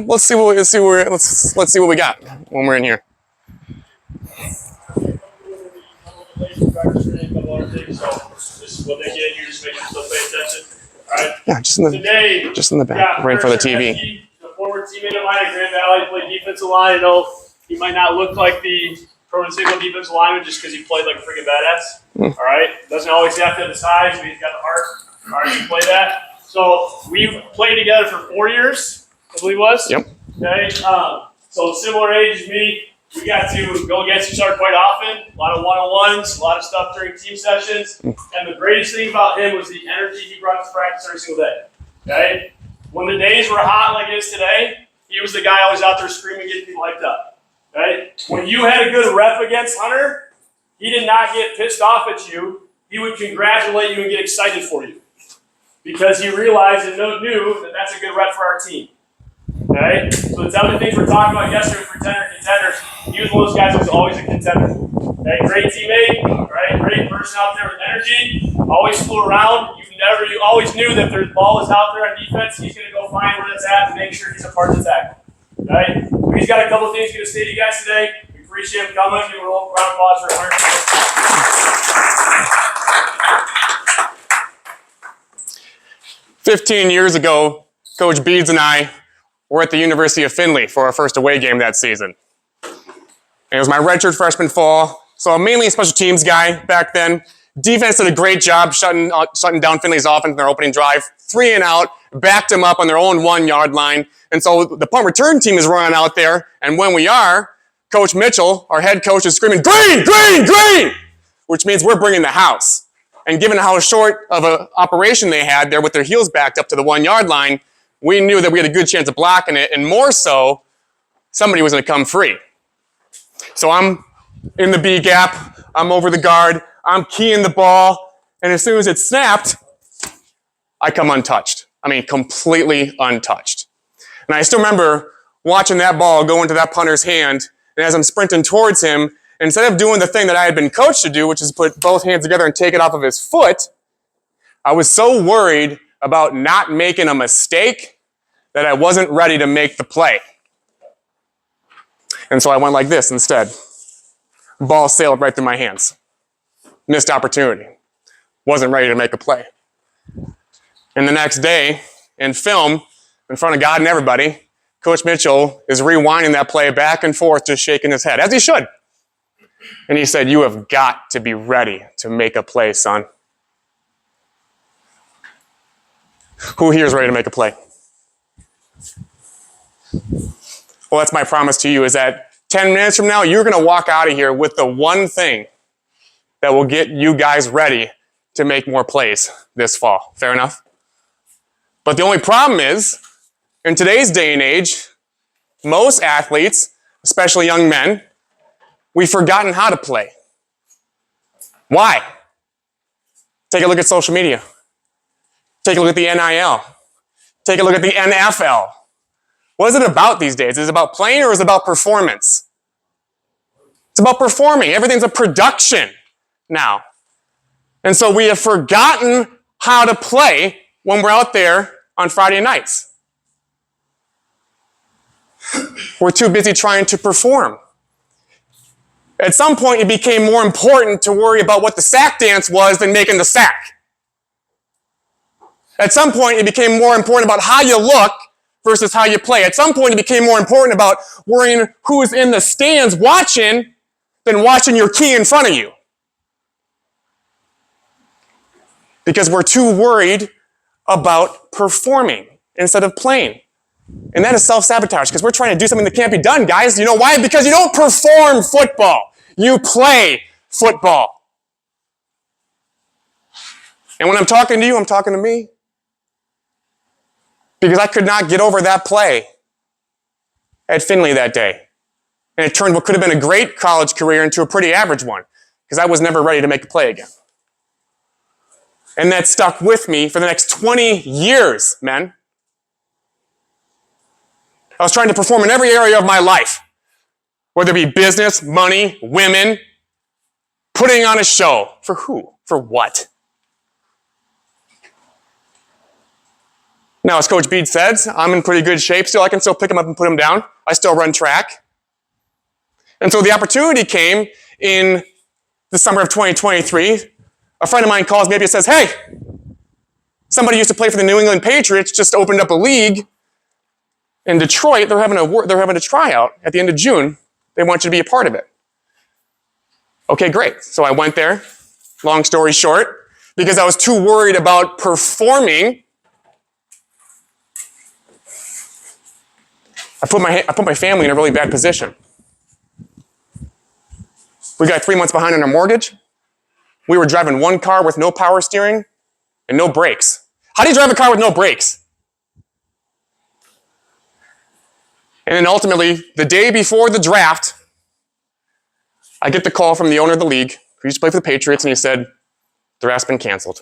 Let's see what we got when we're in here. Yeah, just in the back, right for the TV. The former teammate of mine at Grand Valley played defensive line. I know he might not look like the prototypical defensive lineman just because he played like a freaking badass. All right, doesn't always have to have the size, but he's got the heart to play that. So we've played together for 4 years, I believe it was. Yep. Okay. So similar age as me. We got to go against each other quite often. A lot of one-on-ones, a lot of stuff during team sessions. And the greatest thing about him was the energy he brought to practice every single day. Okay? When the days were hot like it is today, he was the guy always out there screaming, getting people hyped up. Okay? When you had a good rep against Hunter, he did not get pissed off at you. He would congratulate you and get excited for you. Because he realized and knew that that's a good rep for our team. Okay? So the type of things we're talking about yesterday for contenders, he was one of those guys that was always a contender. Okay? Great teammate, right? Great person out there with energy, always flew around. You always knew that if the ball is out there on defense, he's going to go find where it's at and make sure he's a part of the tackle. Okay? He's got a couple of things he's going to say to you guys today. We appreciate him coming. Give him a round of applause for Hunter. 15 years ago, Coach Beads and I were at the University of Findlay for our first away game that season. And it was my redshirt freshman fall, so I'm mainly a special teams guy back then. Defense did a great job shutting down Findlay's offense in their opening drive. 3 and out, backed them up on their own 1-yard line. And so the punt return team is running out there, and when we are, Coach Mitchell, our head coach, is screaming, "Green, green, green!" which means we're bringing the house. And given how short of an operation they had there with their heels backed up to the 1-yard line, we knew that we had a good chance of blocking it, and more so, somebody was going to come free. So I'm in the B gap, I'm over the guard, I'm keying the ball, and as soon as it snapped, I come untouched. I mean, completely untouched. And I still remember watching that ball go into that punter's hand, and as I'm sprinting towards him, instead of doing the thing that I had been coached to do, which is put both hands together and take it off of his foot, I was so worried about not making a mistake that I wasn't ready to make the play. And so I went like this instead. Ball sailed right through my hands. Missed opportunity. Wasn't ready to make a play. And the next day, in film, in front of God and everybody, Coach Mitchell is rewinding that play back and forth, just shaking his head, as he should. And he said, "You have got to be ready to make a play, son." Who here is ready to make a play? Well, that's my promise to you, is that 10 minutes from now, you're going to walk out of here with the one thing that will get you guys ready to make more plays this fall. Fair enough? But the only problem is, in today's day and age, most athletes, especially young men, we've forgotten how to play. Why? Take a look at social media. Take a look at the NIL. Take a look at the NFL. What is it about these days? Is it about playing or is it about performance? It's about performing. Everything's a production now. And so we have forgotten how to play when we're out there on Friday nights. We're too busy trying to perform. At some point, it became more important to worry about what the sack dance was than making the sack. At some point, it became more important about how you look versus how you play. At some point, it became more important about worrying who's in the stands watching than watching your key in front of you. Because we're too worried about performing instead of playing. And that is self-sabotage, because we're trying to do something that can't be done, guys. You know why? Because you don't perform football. You play football. And when I'm talking to you, I'm talking to me. Because I could not get over that play at Findlay that day. And it turned what could have been a great college career into a pretty average one, because I was never ready to make a play again. And that stuck with me for the next 20 years, men. I was trying to perform in every area of my life, whether it be business, money, women, putting on a show. For who? For what? Now, as Coach Bede says, I'm in pretty good shape still. I can still pick him up and put him down. I still run track. And so the opportunity came in the summer of 2023. A friend of mine calls me up and says, hey, somebody used to play for the New England Patriots, just opened up a league in Detroit. They're having a tryout at the end of June. They want you to be a part of it. Okay, great. So I went there, long story short, because I was too worried about performing. I put my family in a really bad position. We got 3 months behind on our mortgage. We were driving one car with no power steering and no brakes. How do you drive a car with no brakes? And then ultimately, the day before the draft, I get the call from the owner of the league, who used to play for the Patriots, and he said, the draft's been canceled.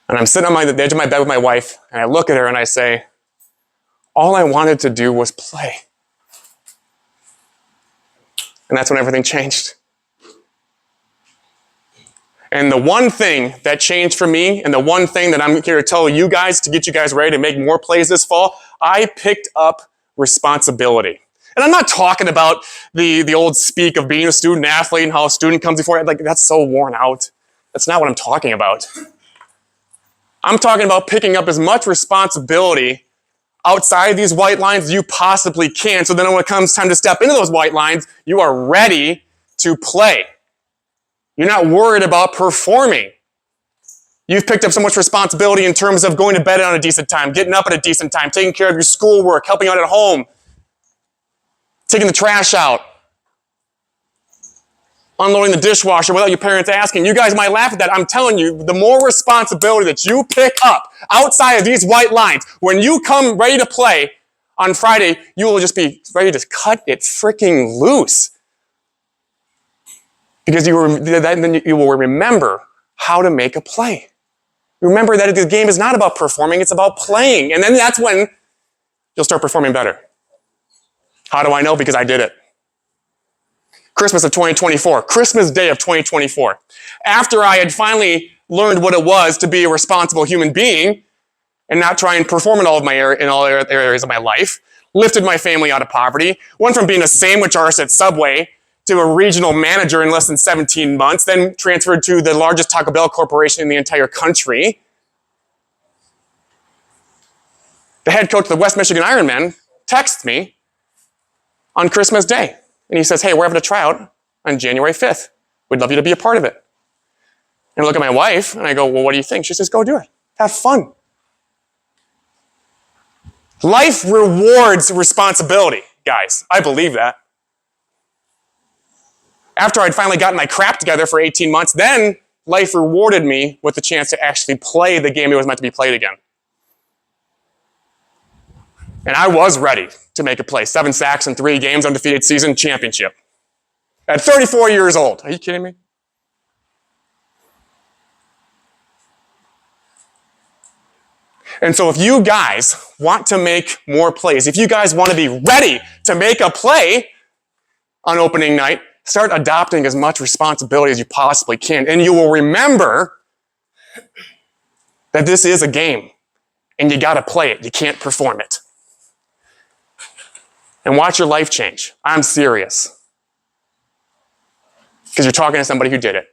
And I'm sitting on the edge of my bed with my wife, and I look at her and I say, all I wanted to do was play. And that's when everything changed. And the one thing that changed for me, and the one thing that I'm here to tell you guys to get you guys ready to make more plays this fall, I picked up responsibility. And I'm not talking about the old speak of being a student athlete and how a student comes before, like that's so worn out. That's not what I'm talking about. I'm talking about picking up as much responsibility outside these white lines as you possibly can, so then when it comes time to step into those white lines, you are ready to play. You're not worried about performing. You've picked up so much responsibility in terms of going to bed on a decent time, getting up at a decent time, taking care of your schoolwork, helping out at home, taking the trash out, unloading the dishwasher without your parents asking. You guys might laugh at that. I'm telling you, the more responsibility that you pick up outside of these white lines, when you come ready to play on Friday, you will just be ready to cut it freaking loose. Because then you will remember how to make a play. Remember that the game is not about performing, it's about playing. And then that's when you'll start performing better. How do I know? Because I did it. Christmas of 2024, Christmas Day of 2024. After I had finally learned what it was to be a responsible human being and not try and perform in all areas of my life, lifted my family out of poverty, went from being a sandwich artist at Subway to a regional manager in less than 17 months, then transferred to the largest Taco Bell corporation in the entire country. The head coach of the West Michigan Ironmen texts me on Christmas Day. And he says, hey, we're having a tryout on January 5th. We'd love you to be a part of it. And I look at my wife and I go, well, what do you think? She says, go do it. Have fun. Life rewards responsibility, guys. I believe that. After I'd finally gotten my crap together for 18 months, then life rewarded me with the chance to actually play the game it was meant to be played again. And I was ready to make a play. 7 sacks in 3 games, undefeated season, championship. At 34 years old. Are you kidding me? And so if you guys want to make more plays, if you guys want to be ready to make a play on opening night, start adopting as much responsibility as you possibly can. And you will remember that this is a game. And you got to play it. You can't perform it. And watch your life change. I'm serious. Because you're talking to somebody who did it.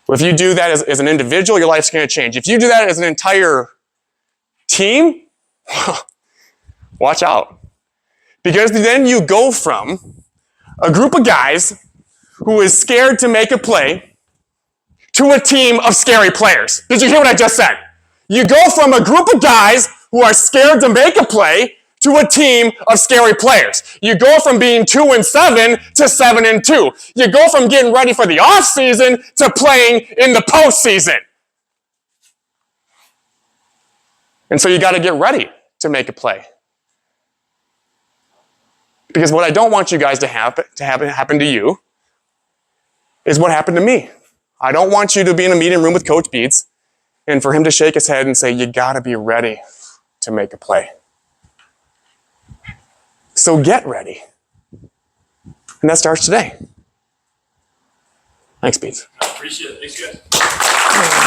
If you do that as an individual, your life's going to change. If you do that as an entire team, watch out. Because then you go from a group of guys who is scared to make a play to a team of scary players. Did you hear what I just said? You go from a group of guys who are scared to make a play to a team of scary players. You go from being 2-7 to 7-2. You go from getting ready for the off season to playing in the postseason. And so you got to get ready to make a play. Because what I don't want you guys to have happen to you is what happened to me. I don't want you to be in a meeting room with Coach Beeds and for him to shake his head and say, you got to be ready to make a play. So get ready. And that starts today. Thanks, Beats. Appreciate it. Thanks, guys.